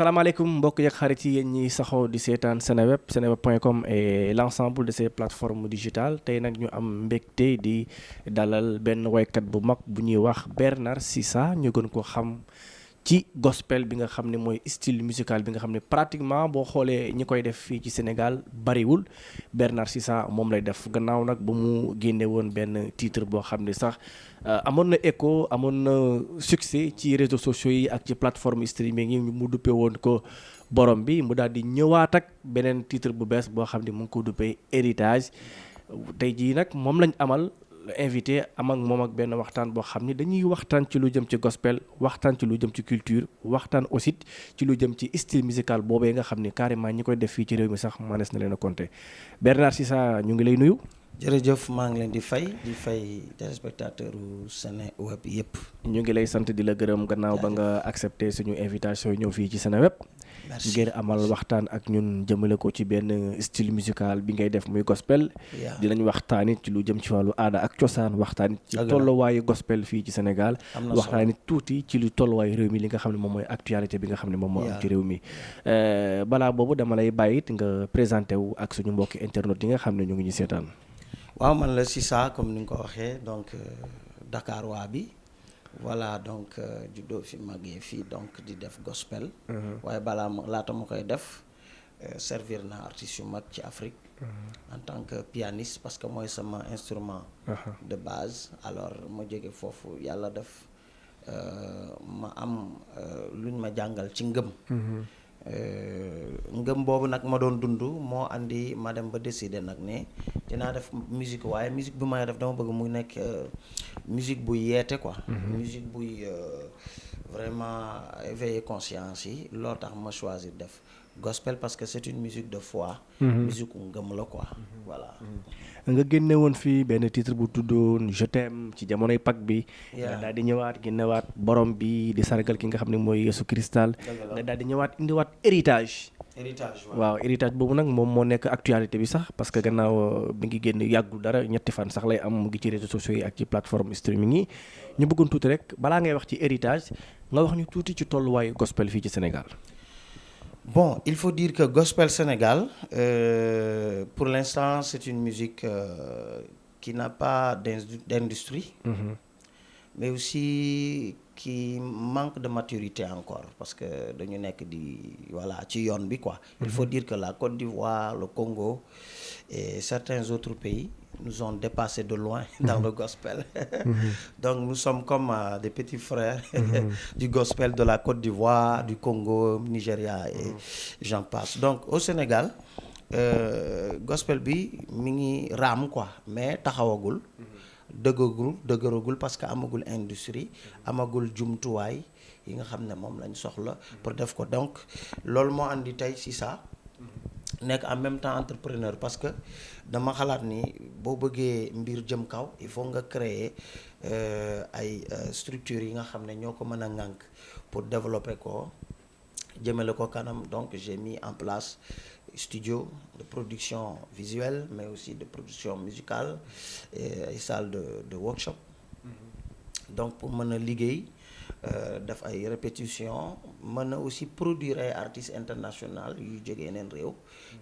salaamaaleykum mbokk yeeg xarit yi yéen ñi saxoo di seetaan seneweb.com et l'ensemble de ces plateformes digitales tey nag ñu am mbégte di dalal benn waykat bu mag bu ñuy wax Bernard Sissa ñu gën ko xam ci gospel bi nga xam ne mooy style musical bi nga xam ne pratiquement boo xoolee ñi koy def fii ci Sénégal bariwul Bernard Sissa moom lay def gannaaw nag ba mu génne woon benn titre boo xam ne sax amoon na écho amoon na succès ci réseaux sociaux yi ak ci plateforme streaming yi mu duppee woon ko borom bi mu daal di ñëwaat ak beneen titre bu bees boo xam ne mu ngi ko duppee héritage tey jii nag moom lañ amal invité am ak moom ak benn waxtaan boo xam ni dañuy waxtaan ci lu jëm ci gospel waxtaan ci lu jëm ci culture waxtaan aussi ci lu jëm ci style musical boobee nga xam ni carrément ñi koy def fii ci réew mi sax manees na leen a compter Bernard Sissa ñu ngi lay nuyu. jërëjëf maa ngi leen di fay téléspectateur u Seneweb yëpp. ñu ngi lay sant di la gërëm gannaaw ba nga accepté suñu invitation ñëw fii ci Seneweb. merci ngir amal waxtaan ak ñun jëmale ko ci benn style musical bi ngay def muy gospel. dinañ waxtaanit ci lu jëm ci wàllu aada ak cosaan waxtaanit ci tolluwaayu gospel fii ci Sénégal. waxtaanit tuuti ci lu tolluwaayu réew mi li nga xam ne moom mooy actualité bi nga xam ne moom moo am ci réew mi. balaa boobu dama lay bàyyit nga présenté wu ak suñu mbokki internet yi nga xam ne ñu ngi ñu seetaan. waaw man la Sissa comme ni nga ko waxee donc Dakar waa bi voilà donc juddoo fi màggee fii donc di def gospel. waaye laata ma koy def servir na artistes yu mag ci Afrique. en tant que pianiste parce que mooy sama instrument. de base alors ma jóge foofu yàlla def ma am luñ ma jàngal ci ngëm. ngëm boobu nag ma doon dund moo andi ma dem ba décider nag ne dinaa def musique waaye musique bi may def dama bëgg mu nekk musique buy yeete quoi. musique buy vraiment éveiller conscience yi loolu tax ma choisir def gospel parce que c'est une musique de foi. musique u ngëm la quoi voilà. nga génne woon fii benn titre bu tuddoon Je t'aime ci jamonoy Pâques bi. nga daal di ñëwaat génnewaat borom bi di sargal ki nga xam ne mooy Yeesu Kristal. nga daal di ñëwaat indiwaat héritage. waaw héritage boobu nag moom moo nekk actualité bi sax parce que gannaaw bi ngi génn yàggul dara ñetti fan sax lay am mu ngi ci réseaux sociaux yi ak ci plateforme streaming yi ñu bëggoon tuuti rek balaa ngay wax ci héritage nga wax ñu tuuti ci tolluwaayu gospel fii ci Sénégal. Bon, il faut dire que Gospel Sénégal, pour l'instant, c'est une musique qui n'a pas d'industrie, mais aussi qui manque de maturité encore, parce que dañu nekk di voilà ci yoon bi quoi. Il faut dire que la Côte d'Ivoire, le Congo et certains autres pays nous ont dépassés de loin dans le gospel. Donc nous sommes comme des petits frères du gospel de la Côte d'Ivoire, du Congo, Nigeria et j'en passe. Donc au Sénégal, gospel bi mi ngi raam quoi, mais taxawagul. dëgëragul parce que amagul industrie amagul jumtuwaay yi nga xam ne moom lañ soxla pour def ko donc loolu moo andi tey Sissa nekk en même temps entrepreneur parce que dama xalaat ni boo bëggee mbir jëm kaw il faut nga créer ay structures yi nga xam ne ñoo ko mën a ŋànk pour développer ko jëmale ko kanam donc j'ai mis en place studio de production visuelle mais aussi de production musicale et salle de workshop. Donc pour mën a liggéey def ay répétition mën a aussi produire ay artistes internationaux yu jóge yeneen réew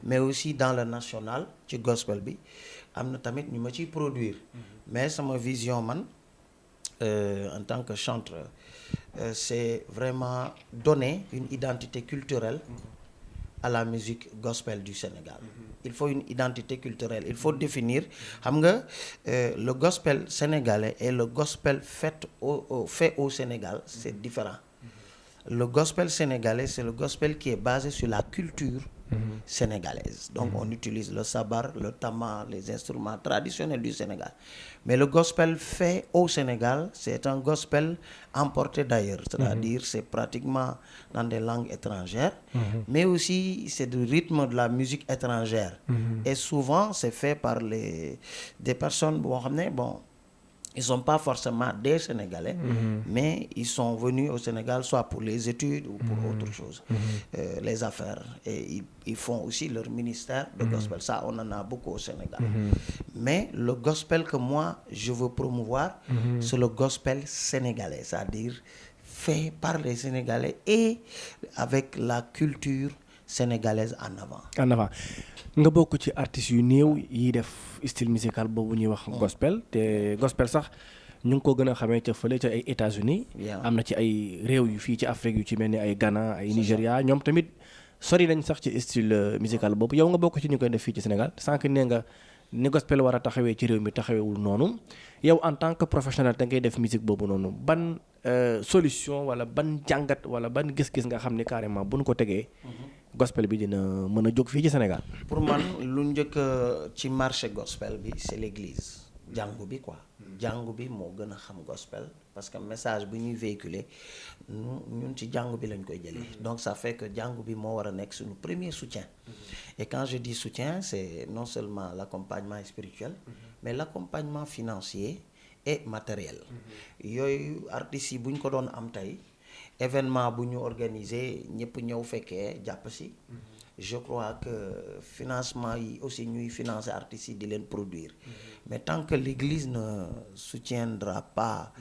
mais aussi dans le national ci gospel bi am na tamit ñu ma ciy produire mais sama vision man en tant que chanteur c'est vraiment donner une identité culturelle à la musique gospel du Sénégal. Il faut une identité culturelle, il faut définir xam nga le gospel sénégalais et le gospel fait au Sénégal, c'est différent. Le gospel sénégalais, c'est le gospel qui est basé sur la culture sénégalaise. Donc on utilise le sabar, le tama, les instruments traditionnels du Sénégal. Mais le gospel fait au Sénégal, c'est un gospel importé d'ailleurs, c'est-à-dire c'est pratiquement dans des langues étrangères, mais aussi c'est du rythme de la musique étrangère. Et souvent c'est fait par des personnes boo xam ne bon ils sont pas forcément des Sénégalais, mais ils sont venus au Sénégal soit pour les études ou pour autre chose, les affaires. Et ils font aussi leur ministère de gospel. Ça, on en a beaucoup au Sénégal. Mais le gospel que moi, je veux promouvoir, c'est le gospel sénégalais, c'est-à-dire fait par les Sénégalais et avec la culture sénégalaise en avant. En avant nga bokk ci artistes yu néew yi def style musical boobu ñuy wax gospel te gospel sax ñu ngi ko gën a xamee ca fële ca ay États-Unis am na ci ay réew yu fii ci Afrique yu ci mel ni ay Ghana ay Nigéria ñoom tamit sori nañ sax ci style musical boobu yow nga bokk ci ñu koy def fii ci Sénégal sànq nee nga ni gospel war a taxawee ci réew mi taxawewul noonu yow en tant que professionnel da ngay def musique boobu noonu ban solution wala ban jàngat wala ban gis-gis nga xam ni carrément bu ñu ko tegee gospel bi dina mën a jóg fii ci Sénégal. Pour man lu njëkk ci marché gospel bi c'est l'église jàngu bi quoi jàngu bi moo gën a xam gospel parce que message bu ñuy véhiculer ñun ci jàngu bi lañ koy jëlee donc ça fait que jàngu bi moo war a nekk suñu premier soutien et quand je dis soutien c'est non seulement l'accompagnement spirituel mais l'accompagnement financier et matériel yooyu artistes yi bu ñu ko doon am tey événement bu ñu organiser ñëpp ñëw fekkee jàpp si je crois que financement yi aussi ñuy financer artistes yi di leen produire mais tant que l'église ne soutiendra pas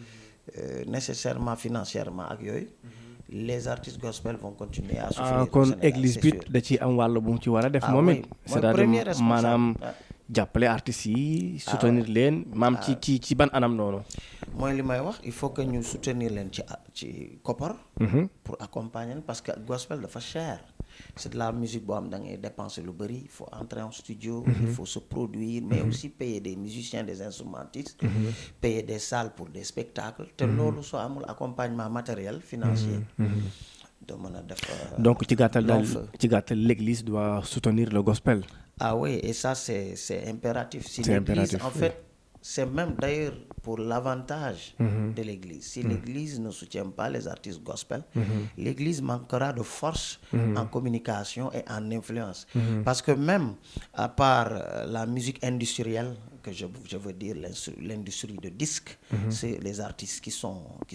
nécessairement financièrement ak yooyu les artistes gospel vont continuer à souffrir. Kon église bi da ci am wàll bu mu ci war a def moom it c'est-à-dire maanaam jàppale artistes yi soutenir leen maam ci ban anam noonu. mooy li may wax il faut que ñu soutenir leen ci koppar pour accompagner parce que gospel dafa cher c'est de la musique boo xam da ngay dépenser lu bëri il faut entrer en studio il faut se produire mais aussi payer des musiciens des instrumentistes payer des salles pour des spectacles te loolu soo amul accompagnement matériel financier de mën a def donc ci gàttal l'église doit soutenir le gospel. Ah oui, et ça c'est impératif. Si l'église, en fait, c'est même d'ailleurs pour l'avantage de l'église. Si l'église ne soutient pas les artistes gospel, l'église manquera de force en communication et en influence. Parce que même à part la musique industrielle, que je veux dire l'industrie de disques, c'est les artistes qui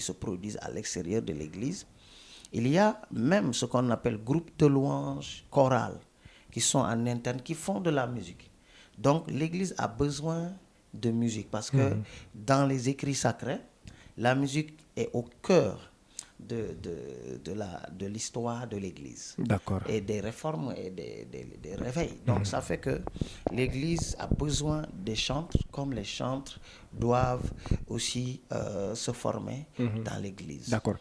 se produisent à l'extérieur de l'église. Il y a même ce qu'on appelle groupe de louanges chorales qui sont en interne, qui font de la musique. Donc l'église a besoin de musique parce que dans les écrits sacrés, la musique est au cœur de l'histoire de l'église. D'accord. Et des réformes et des réveils. Donc ça fait que l'église a besoin des chantres comme les chantres doivent aussi se former dans l'église. D'accord.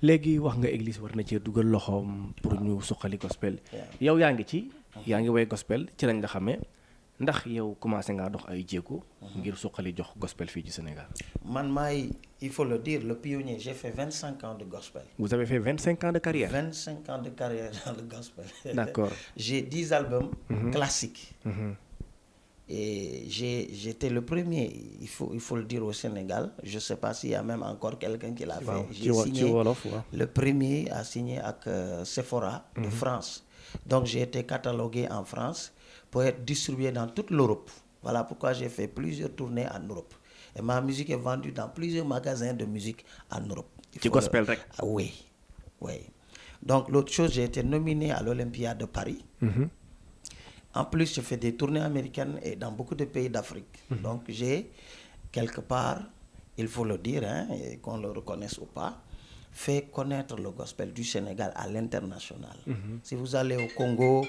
Léegi wax nga église war na cee dugal loxoom pour ñu suqali gospel. Yow yaa ngi woy gospel ci lañ la xamee ndax yow commencé ngaa dox ay jéego ngir suqali jox gospel fii ci Sénégal. Man il faut le dire, le pionnier. J'ai fait 25 ans de gospel. Vous avez fait 25 ans de carrière? 25 ans de carrière dans le gospel. D'accord. J'ai 10 albums classiques. Et j'étais le premier, il faut le dire, au Sénégal. Je ne sais pas s'il y a même encore quelqu'un qui l'a fait. J'ai signé, le premier à signer avec Sephora de France. Donc j'ai été catalogué en France pour être distribué dans toute l'Europe. Voilà pourquoi j'ai fait plusieurs tournées en Europe. Et ma musique est vendue dans plusieurs magasins de musique en Europe. Du gospel, rek? Ah, oui. Donc l'autre chose, j'ai été nominé à l'Olympia de Paris. En plus, je fais des tournées américaines et dans beaucoup de pays d'Afrique. Donc j'ai, quelque part, il faut le dire, et qu'on le reconnaisse ou pas, fait connaître le gospel du Sénégal à l'international. Si vous allez au Congo,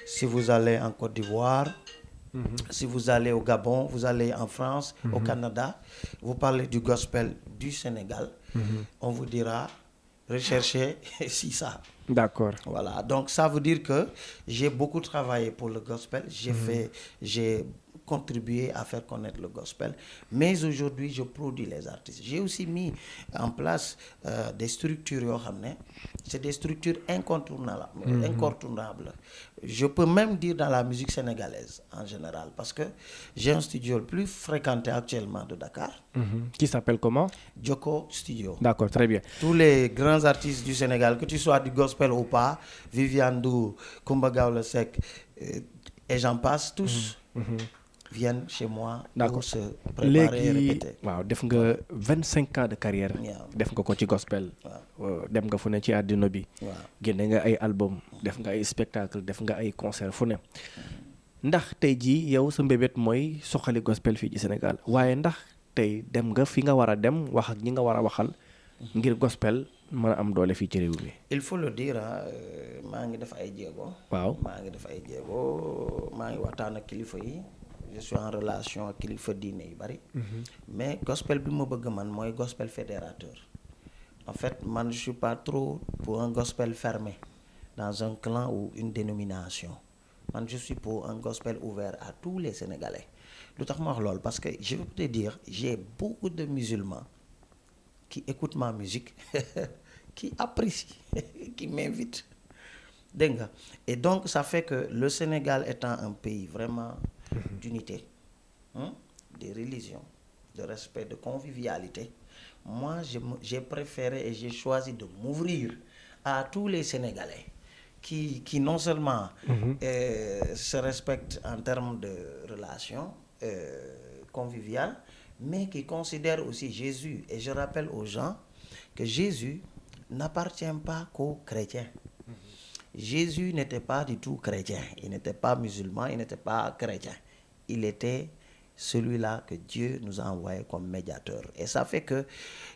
si vous allez en Côte d'Ivoire, si vous allez au Gabon, vous allez en France, au Canada, vous parlez du gospel du Sénégal, on vous dira, recherchez si ça. D'accord. Voilà, donc ça veut dire que j'ai beaucoup travaillé pour le gospel, j'ai contribué à faire connaître le gospel, mais aujourd'hui je produis les artistes. J'ai aussi mis en place des structures, c'est des structures incontournables. Je peux même dire dans la musique sénégalaise en général, parce que j'ai un studio le plus fréquenté actuellement de Dakar. Qui s'appelle comment? Joko Studio. D'accord, très bien. Tous les grands artistes du Sénégal, que tu sois du gospel ou pas, Viviane Ndour, Coumba Gawlo Seck, et j'en passe, tous viennent chez moi pour se préparer et répéter. Waaw, def nga 25 ans de carrière. Def nga ko ci gospel. Dem nga fu ne ci àddina bi. Génne nga ay album, def nga ay spectacle, def nga ay concert fu ne. Ndax tey jii yow sa mbébét mooy soxali gospel fii ci Sénégal waaye ndax tey dem nga fi nga war a dem wax ak ñi nga war a waxal ngir gospel mën a am doole fii ci réew mi. il faut le dire maa ngi def ay jéego. waaw maa ngi waxtaan ak kilifa yi. je suis en relation ak kilifa diine yu bari. mais gospel bi ma bëgg man mooy gospel fédérateur. en fait man je suis pas trop pour un gospel fermé dans un clan ou une dénomination. man je suis pour un gospel ouvert à tous les Sénégalais. lu tax ma wax loolu parce que je peux te dire j'ai beaucoup de musulmans qui écoutent ma musique qui apprécient qui m'invitent dégg nga et donc ça fait que le Sénégal étant un pays vraiment d'unité, de religion, de respect, de convivialité, moi j'ai préféré et j'ai choisi de m'ouvrir à tous les Sénégalais qui non seulement se respectent en termes de relations conviviales, mais qui considèrent aussi Jésus. Et je rappelle aux gens que Jésus n'appartient pas qu'aux chrétiens. Jésus n'était pas du tout chrétien, il n'était pas musulman, il n'était pas chrétien. Il était celui-là que Dieu nous a envoyé comme médiateur. Et ça fait que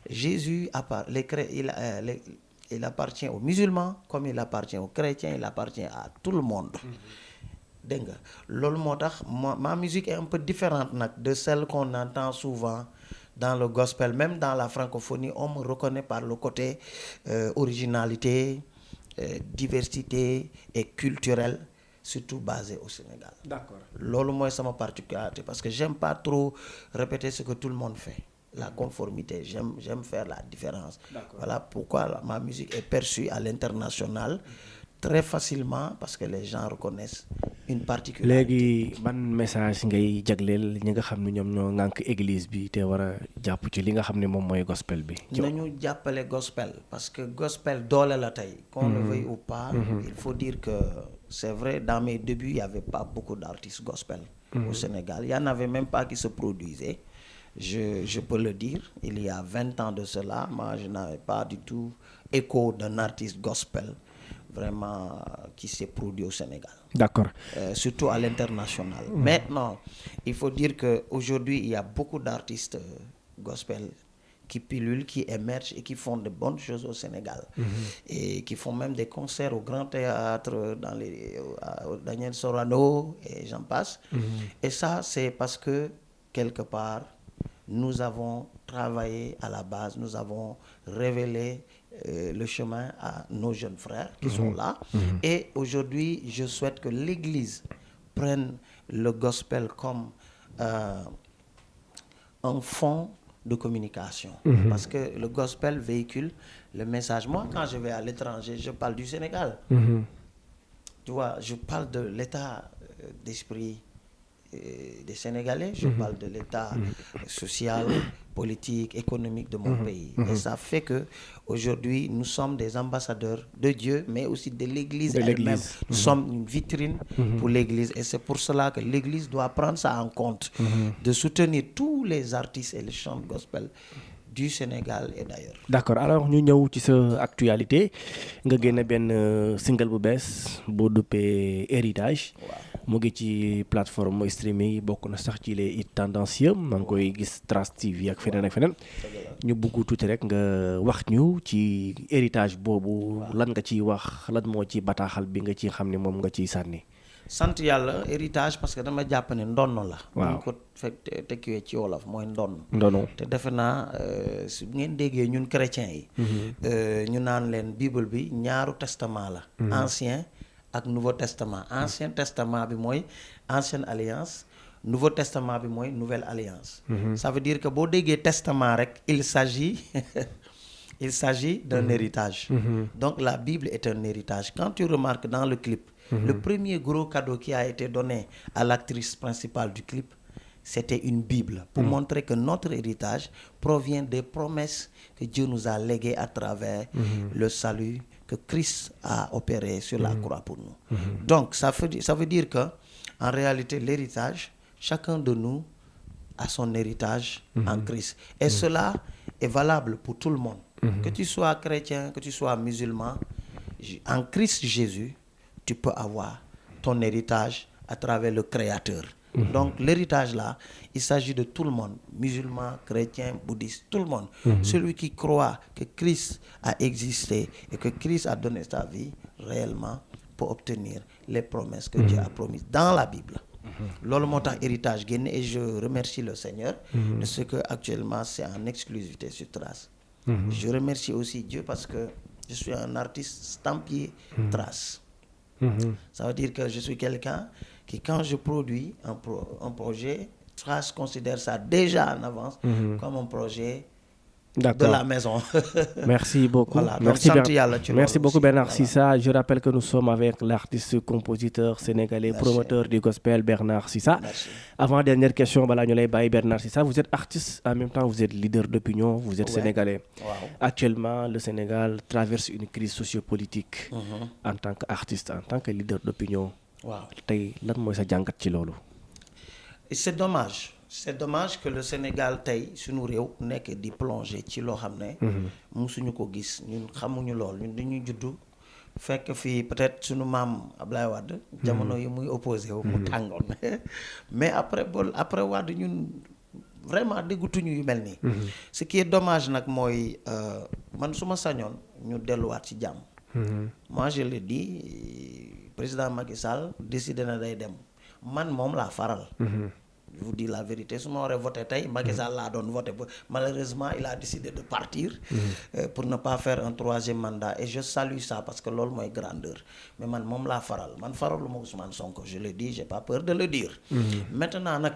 Jésus il appartient aux musulmans comme il appartient aux chrétiens, il appartient à tout le monde. Dégg nga loolu moo tax ma musique est un peu différente nag de celle qu'on entend souvent dans le gospel. Même dans la francophonie, on me reconnaît par le côté originalité, diversité et culturelle, surtout basée au Sénégal. D'accord. Loolu mooy sama particularité parce que j'aime pas trop répéter ce que tout le monde fait. La conformité, j'aime faire la différence. D'accord. Voilà pourquoi ma musique est perçue à l'international très facilement parce que les gens reconnaissent une particularité. léegi ban message ngay jagleel ñi nga xam ne ñoom ñoo ŋànk église bi te war a jàpp ci li nga xam ne moom mooy gospel bi. nañu jàppale gospel parce que gospel doole la tey. qu'on le veuille ou pas. il faut dire que c'est vrai dans mes débuts il y avait pas beaucoup d'artistes gospel au Sénégal. Il y en avait même pas qui se produisaient. Je peux le dire, il y a 20 ans de cela, moi je n'avais pas du tout écho d'un artiste gospel vraiment qui s'est produit au Sénégal. D'accord. Surtout à l'international. Maintenant, il faut dire qu'aujourd'hui, il y a beaucoup d'artistes gospel qui pullulent, qui émergent et qui font de bonnes choses au Sénégal. Et qui font même des concerts au Grand Théâtre, au Daniel Sorano, et j'en passe. Et ça, c'est parce que, quelque part, nous avons travaillé à la base, nous avons révélé le chemin à nos jeunes frères qui sont là. Et aujourd'hui, je souhaite que l'Église prenne le gospel comme un fond de communication. Parce que le gospel véhicule le message. Moi, quand je vais à l'étranger, je parle du Sénégal. Tu vois, je parle de l'état d'esprit des Sénégalais, je parle de l'état social, politique, économique de mon pays. Et ça fait que aujourd'hui nous sommes des ambassadeurs de Dieu, mais aussi de l'Église elle-même. Nous sommes une vitrine pour l'Église et c'est pour cela que l'Église doit prendre ça en compte, de soutenir tous les artistes et les chants gospel du Sénégal et d'ailleurs. D'accord. Alors ñu ñëw ci sa actualité nga génne benn single bu bees boo duppee héritage. mu ngi ci plateforme streaming yi bokk na sax ci les hits tendancieux maa ngi koy gis Trace TV ak feneen ak feneen. ñu bëgg tuuti rek nga wax ñu ci héritage boobu lan nga ciy wax lan moo ci bataaxal bi nga ci xam ne moom nga ciy sànni. sant yàlla héritage parce que dama jàpp ne ndonno la. waaw bu ko fekk tekkiwee ci wolof mooy ndono. te defe naa su ngeen déggee ñun chrétiens yi. ñu naan leen Bible bi ñaaru testament la. ancien ak Nouveau Testament. Ancien Testament bi mooy ancienne alliance. Nouveau Testament bi mooy nouvelle alliance. Ça veut dire que boo déggee testament rek il s'agit d'un héritage. Donc la Bible est un héritage. Quand tu remarques dans le clip, le premier gros cadeau qui a été donné à l'actrice principale du clip, c'était une Bible pour montrer que notre héritage provient des promesses que Dieu nous a léguées à travers le salut que Christ a opéré sur la croix pour nous. Donc ça veut dire que en réalité l'héritage, chacun de nous a son héritage en Christ. Et cela est valable pour tout le monde. Que tu sois chrétien, que tu sois musulman, en Christ Jésus, tu peux avoir ton héritage à travers le Créateur. Donc l'héritage là, il s'agit de tout le monde, musulmans, chrétiens, bouddhistes, tout le monde. Celui qui croit que Christ a existé et que Christ a donné sa vie réellement pour obtenir les promesses que Dieu a promises dans la Bible. Loolu moo tax héritage génn, et je remercie le Seigneur de ce que actuellement c'est en exclusivité sur Trace. Je remercie aussi Dieu parce que je suis un artiste stampillé Trace. Ça veut dire que je suis quelqu'un qui, quand je produis un projet, Trace considère ça déjà en avance comme un projet de la maison. Merci beaucoup. Voilà, merci beaucoup Bernard Sissa. Je rappelle que nous sommes avec l'artiste, compositeur sénégalais, promoteur du gospel Bernard Sissa. Merci. Avant dernière question, balaa ñu lay bàyyi Bernard Sissa, vous êtes artiste, en même temps vous êtes leader d'opinion, vous êtes sénégalais. Wow. Actuellement, le Sénégal traverse une crise sociopolitique. En tant qu'artiste, en tant que leader d'opinion. Waaw. Tey lan mooy sa jàngat ci loolu? C'est dommage. C'est dommage que le Sénégal tey suñu réew nekk di plonger ci loo xam ne musuñu ko gis, ñun xamuñu lool, ñun dañuy juddu fekk fii peut-être suñu maam Ablaye Wade jamono yi muy opposé wu mu tàngoon mais après Wade ñun vraiment déggutuñu yu mel nii. Ce qui est dommage nag mooy man su ma sañoon ñu delluwaat ci jàmm. Moi je le dis, président Macky Sall décidé na day dem, man moom laa faral. Je vous dis la vérité, su ma waree voté tey Macky Sall laa doon voté ba malheureusement il a décidé de partir pour ne pas faire un troisième mandat, et je salue ça parce que loolu mooy grandeur. Mais man moom laa faral, man faraluma Ousmane Sonko, je le dis, j'ai pas peur de le dire. Maintenant nag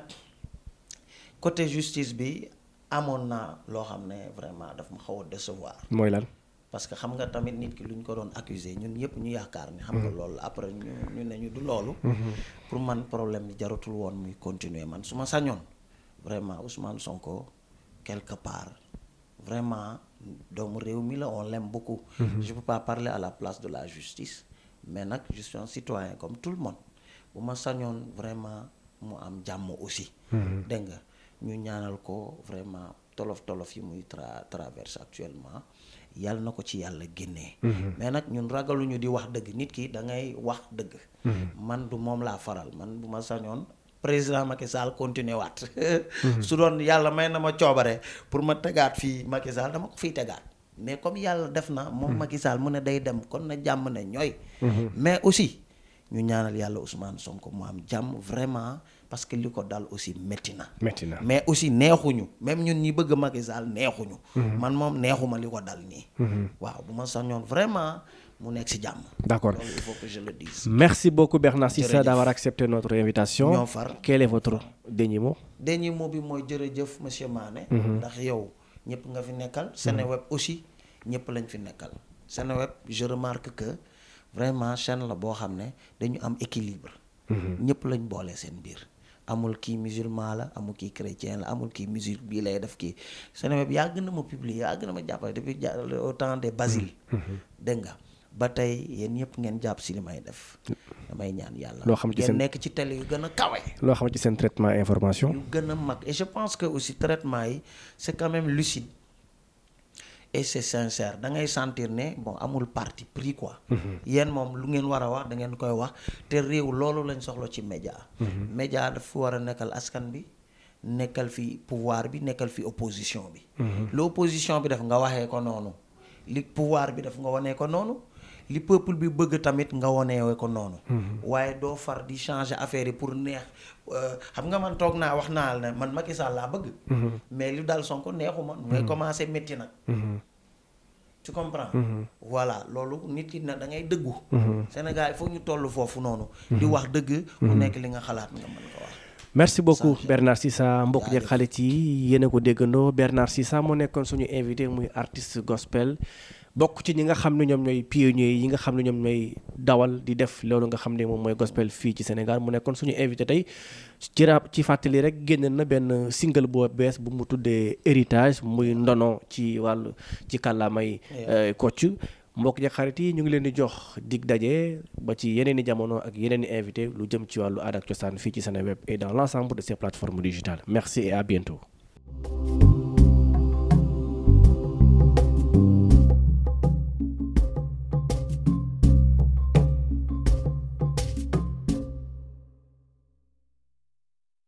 côté justice bi amoon naa loo xam ne vraiment daf ma xaw a décevoir. Mooy lan? Parce que xam nga tamit nit ki lu ñu ko doon accuser ñun ñëpp ñu yaakaar ni xam nga loolu après ñu ne ñu du loolu. Pour man problème bi jaratul woon muy continuer. Man su ma sañoon vraiment Ousmane Sonko quelque part vraiment doomu réew mi la, on l'aime beaucoup. Je peux pas parler à la place de la justice, mais nag je suis un citoyen comme tout le monde. Bu ma sañoon vraiment mu am jàmm aussi. Dégg nga ñu ñaanal ko vraiment tolof yi muy traverse actuellement. Yàlla na ko ci yàlla génnee. Mais nag ñun ragaluñu di wax dëgg, nit ki da ngay wax dëgg. Man du moom laa faral, man bu ma sañoon président Macky Sall continuer waat. Su doon yàlla may na ma coobare pour ma tegaat fii Macky Sall dama ko fiy tegaat. Mais comme yàlla def na moom Macky Sall mu ne day dem kon na jàmm ne ñooy. Mais aussi ñu ñaanal yàlla Ousmane Sonko mu am jàmm vraiment, parce que li ko dal aussi métti na. Mais aussi neexuñu, même ñun ñi bëgg Macky Sall neexuñu. Man moom neexuma li ko dal nii. Waaw bu ma sañoon vraiment mu nekk ci jàmm. D'accord. Donc, il faut que je le dise. Merci beaucoup Bernard Sissa d'avoir accepté notre invitation. ñoo far. Quel est votre dernier mot? Dernier mot bi mooy jërëjëf monsieur Mané. Ndax yow ñëpp nga fi nekkal. Seneweb aussi ñëpp lañ fi nekkal. Seneweb je remarque que vraiment chaîne la boo xam ne dañu am équilibre. ñëpp lañ boole seen biir. Amul kii musulman la, amul kii chrétien la, amul kii musique bii lay def kii. Seneweb yàgg na ma publier, yàgg na ma jàppale depuis au temps des Basile. Dégg nga ba tey yéen ñëpp ngeen jàpp si li may def. Damay ñaan yàlla. loo xam ci seen ngeen nekk ci télé yu gën a kawe. loo xam ci seen traitement information. yu gën a mag, et je pense que aussi traitement yi c'est quand même lucide. Et c'est sincère, da ngay sentir ne bon amul parti pris quoi. Yéen moom lu ngeen war a wax da ngeen koy wax, te réew loolu lañ soxla ci média. Média dafa war a nekkal askan bi, nekkal fi pouvoir bi, nekkal fi opposition bi. Lu opposition bi def nga waxee ko noonu, li pouvoir bi def nga wanee ko noonu, li peuple bi bëgg tamit nga wanee ko noonu. Waaye doo far di changer affaire yi pour neex. Xam nga man toog naa wax naa la ne man Macky Sall laa bëgg. Mais lu dal Sonko neexuma. mooy commencé métti nag. Tu comprends? Voilà loolu nit ki na da ngay dëggu. Sénégal il faut ñu toll foofu noonu. di wax dëgg. ku nekk li nga xalaat nga mën ko wax. Merci beaucoup Bernard Sissa, mbokk yeeg xarit yi yéen a ko déggandoo. Bernard Sissa moo nekkoon suñu invité muy artiste gospel. bokk ci ñi nga xam ne ñoom ñooy pionniers yi nga xam ne ñoom ñooy dawal di def loolu nga xam ne moom mooy gospel fii ci Sénégal mu nekkoon suñu invité tey ci fàttali rek génn na benn single boo bees bu mu tuddee héritage muy ndono ci wàllu ci kàllaamay Kocc. mbokk yi xarit yi ñu ngi leen di jox dig daje ba ci yeneen i jamono ak yeneen i invité lu jëm ci wàllu aada ak cosaan fii ci Seneweb et dans l'ensemble de ces plateformes digitales. Merci et à bientôt.